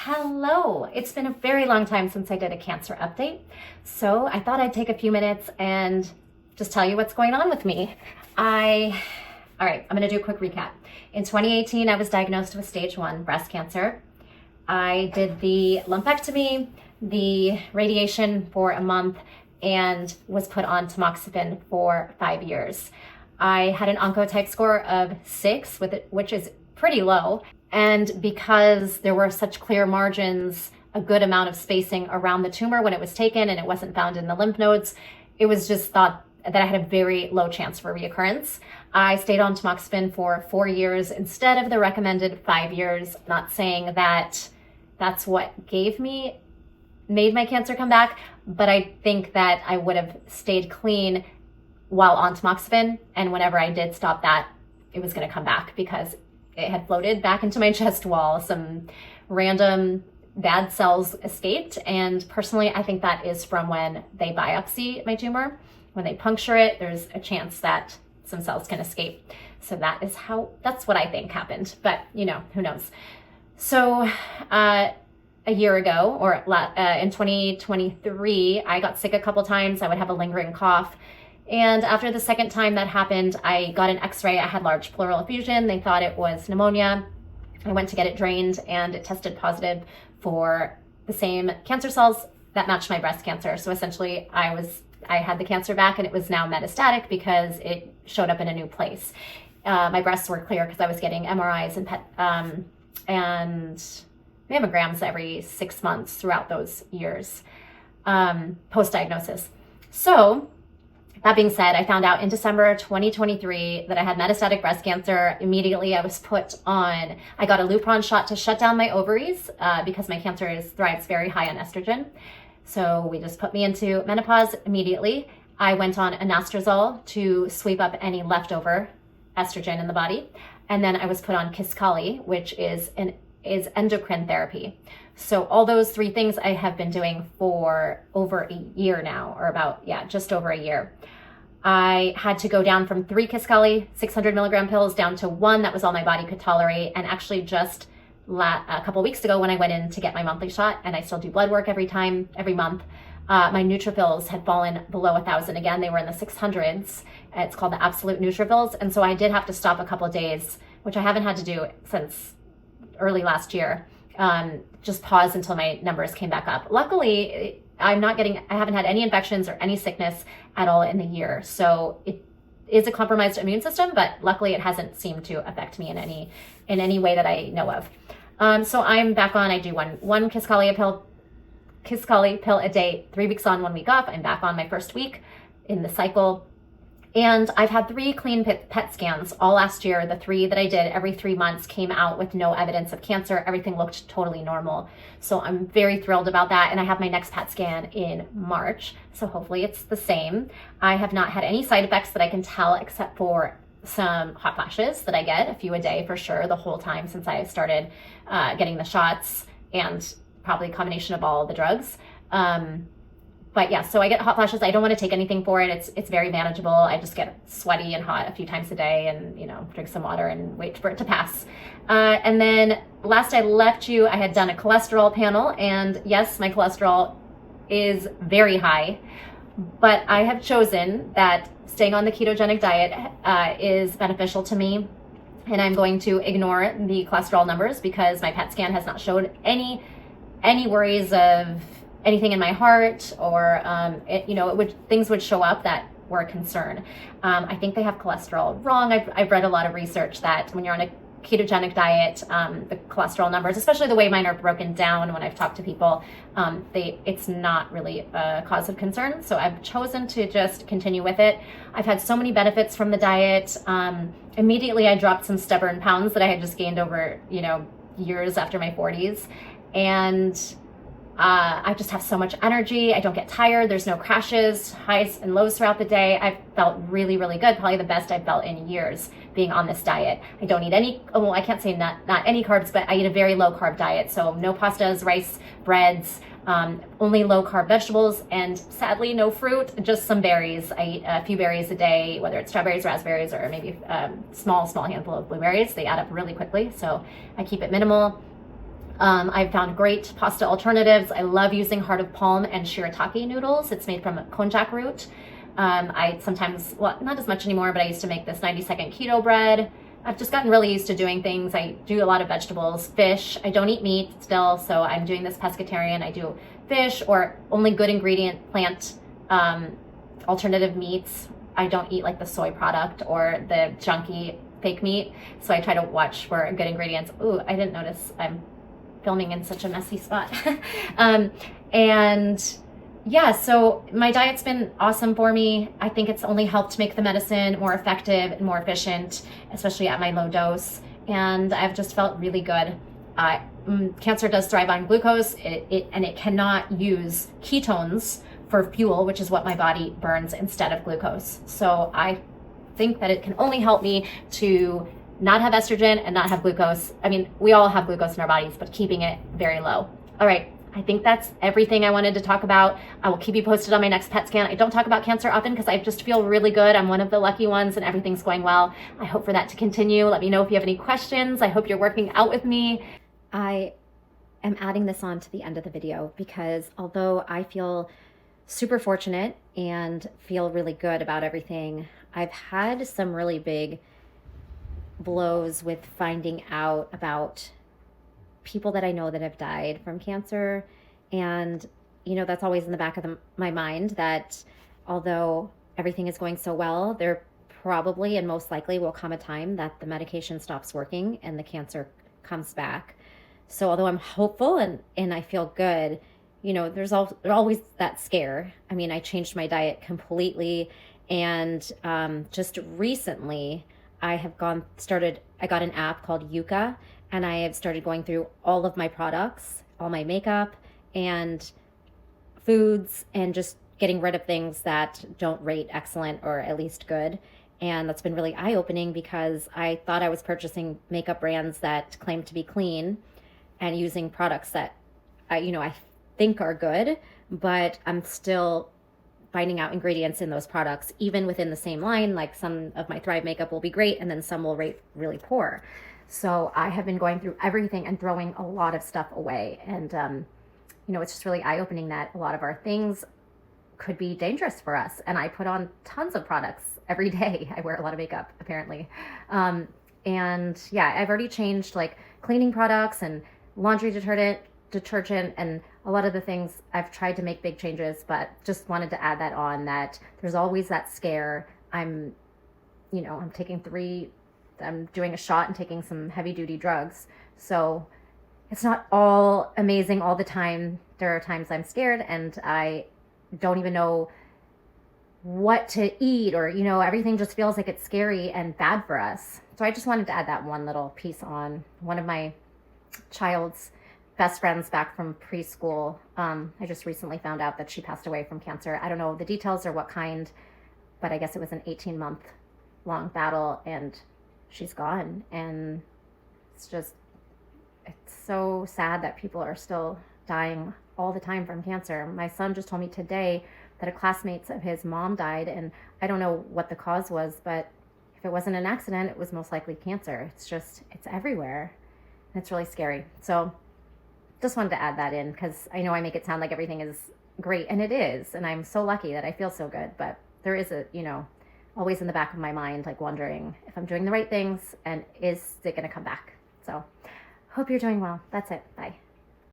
Hello! It's been a very long time since I did a cancer update, so I thought I'd take a few minutes and just tell you what's going on with me. All right, I'm gonna do a quick recap. In 2018, I was diagnosed with stage 1 breast cancer. I did the lumpectomy, the radiation for a month, and was put on tamoxifen for 5 years. I had an oncotype score of 6, which is pretty low. And because there were such clear margins, a good amount of spacing around the tumor when it was taken and it wasn't found in the lymph nodes, it was just thought that I had a very low chance for reoccurrence. I stayed on tamoxifen for 4 years instead of the recommended 5 years. Not saying that that's what made my cancer come back, but I think that I would have stayed clean while on tamoxifen, and whenever I did stop that, it was going to come back because it had floated back into my chest wall. Some random bad cells escaped, and personally, I think that is from when they biopsy my tumor. When they puncture it, there's a chance that some cells can escape. So that's what I think happened, but who knows? So a year ago, or in 2023, I got sick a couple times. I would have a lingering cough. And after the second time that happened, I got an x-ray. I had large pleural effusion. They thought it was pneumonia. I went to get it drained and it tested positive for the same cancer cells that matched my breast cancer. So essentially I had the cancer back, and it was now metastatic because it showed up in a new place. My breasts were clear because I was getting MRIs and mammograms every 6 months throughout those years, post-diagnosis. So that being said, I found out in December 2023 that I had metastatic breast cancer. Immediately, I got a Lupron shot to shut down my ovaries because my cancer thrives very high on estrogen. So we just put me into menopause immediately. I went on anastrozole to sweep up any leftover estrogen in the body. And then I was put on Kisqali, which is endocrine therapy. So all those 3 things I have been doing for over a year now, or just over a year. I had to go down from 3 Kisqali 600 milligram pills down to 1 that was all my body could tolerate. And actually just a couple weeks ago when I went in to get my monthly shot, and I still do blood work every month, my neutrophils had fallen below 1,000 again. They were in the 600s. It's called the absolute neutrophils. And so I did have to stop a couple of days, which I haven't had to do since early last year. Just pause until my numbers came back up. Luckily, I haven't had any infections or any sickness at all in the year. So it is a compromised immune system, but luckily it hasn't seemed to affect me in any way that I know of. So I'm back on. I do one Kisqali pill a day, 3 weeks on, 1 week off. I'm back on my first week in the cycle. And I've had 3 clean PET scans all last year. The 3 that I did every 3 months came out with no evidence of cancer. Everything looked totally normal. So I'm very thrilled about that. And I have my next PET scan in March. So hopefully it's the same. I have not had any side effects that I can tell, except for some hot flashes that I get, a few a day for sure, the whole time since I started getting the shots, and probably a combination of all the drugs. But yeah, so I get hot flashes. I don't want to take anything for it. It's very manageable. I just get sweaty and hot a few times a day, and drink some water and wait for it to pass. And then last I left you, I had done a cholesterol panel, and yes, my cholesterol is very high, but I have chosen that staying on the ketogenic diet is beneficial to me, and I'm going to ignore the cholesterol numbers because my PET scan has not showed any worries of anything in my heart, or things would show up that were a concern. I think they have cholesterol wrong. I've read a lot of research that when you're on a ketogenic diet, the cholesterol numbers, especially the way mine are broken down when I've talked to people, it's not really a cause of concern. So I've chosen to just continue with it. I've had so many benefits from the diet. Immediately I dropped some stubborn pounds that I had just gained over years after my 40s, and I just have so much energy. I don't get tired. There's no crashes, highs and lows throughout the day. I've felt really, really good. Probably the best I've felt in years being on this diet. I don't eat I can't say not any carbs, but I eat a very low carb diet. So no pastas, rice, breads, only low carb vegetables, and sadly no fruit, just some berries. I eat a few berries a day, whether it's strawberries, raspberries, or maybe a small handful of blueberries. They add up really quickly. So I keep it minimal. I've found great pasta alternatives. I love using heart of palm and shirataki noodles. It's made from konjac root. I sometimes, well, not as much anymore, but I used to make this 90-second keto bread. I've just gotten really used to doing things. I do a lot of vegetables, fish. I don't eat meat still, so I'm doing this pescatarian. I do fish or only good ingredient plant alternative meats. I don't eat like the soy product or the junky fake meat. So I try to watch for good ingredients. Ooh, I didn't notice I'm filming in such a messy spot. And yeah, so my diet's been awesome for me. I think it's only helped make the medicine more effective and more efficient, especially at my low dose. And I've just felt really good. Cancer does thrive on glucose, and it cannot use ketones for fuel, which is what my body burns instead of glucose. So I think that it can only help me to not have estrogen and not have glucose. I mean, we all have glucose in our bodies, but keeping it very low. All right. I think that's everything I wanted to talk about. I will keep you posted on my next PET scan. I don't talk about cancer often because I just feel really good. I'm one of the lucky ones and everything's going well. I hope for that to continue. Let me know if you have any questions. I hope you're working out with me. I am adding this on to the end of the video because although I feel super fortunate and feel really good about everything, I've had some really big blows with finding out about people that I know that have died from cancer. And, you know, that's always in the back of my mind that although everything is going so well, there probably and most likely will come a time that the medication stops working and the cancer comes back. So although I'm hopeful and I feel good, you know, there's always that scare. I mean, I changed my diet completely. And just recently I got an app called Yuka, and I have started going through all of my products, all my makeup and foods, and just getting rid of things that don't rate excellent or at least good. And that's been really eye-opening because I thought I was purchasing makeup brands that claim to be clean and using products that I think are good, but I'm still finding out ingredients in those products, even within the same line. Like some of my Thrive makeup will be great and then some will rate really poor. So I have been going through everything and throwing a lot of stuff away. And, it's just really eye-opening that a lot of our things could be dangerous for us. And I put on tons of products every day. I wear a lot of makeup, apparently. And yeah, I've already changed like cleaning products and laundry detergent, and a lot of the things I've tried to make big changes, but just wanted to add that on, that there's always that scare. I'm doing a shot and taking some heavy duty drugs. So it's not all amazing all the time. There are times I'm scared and I don't even know what to eat, or, everything just feels like it's scary and bad for us. So I just wanted to add that one little piece on. One of my child's best friends back from preschool, I just recently found out that she passed away from cancer. I don't know the details or what kind, but I guess it was an 18-month long battle and she's gone. And it's so sad that people are still dying all the time from cancer. My son just told me today that a classmate of his mom died, and I don't know what the cause was, but if it wasn't an accident, it was most likely cancer. It's everywhere, and it's really scary. So just wanted to add that in because I know I make it sound like everything is great, and it is, and I'm so lucky that I feel so good, but there is always in the back of my mind, like wondering if I'm doing the right things and is it going to come back. So hope you're doing well. That's it. Bye.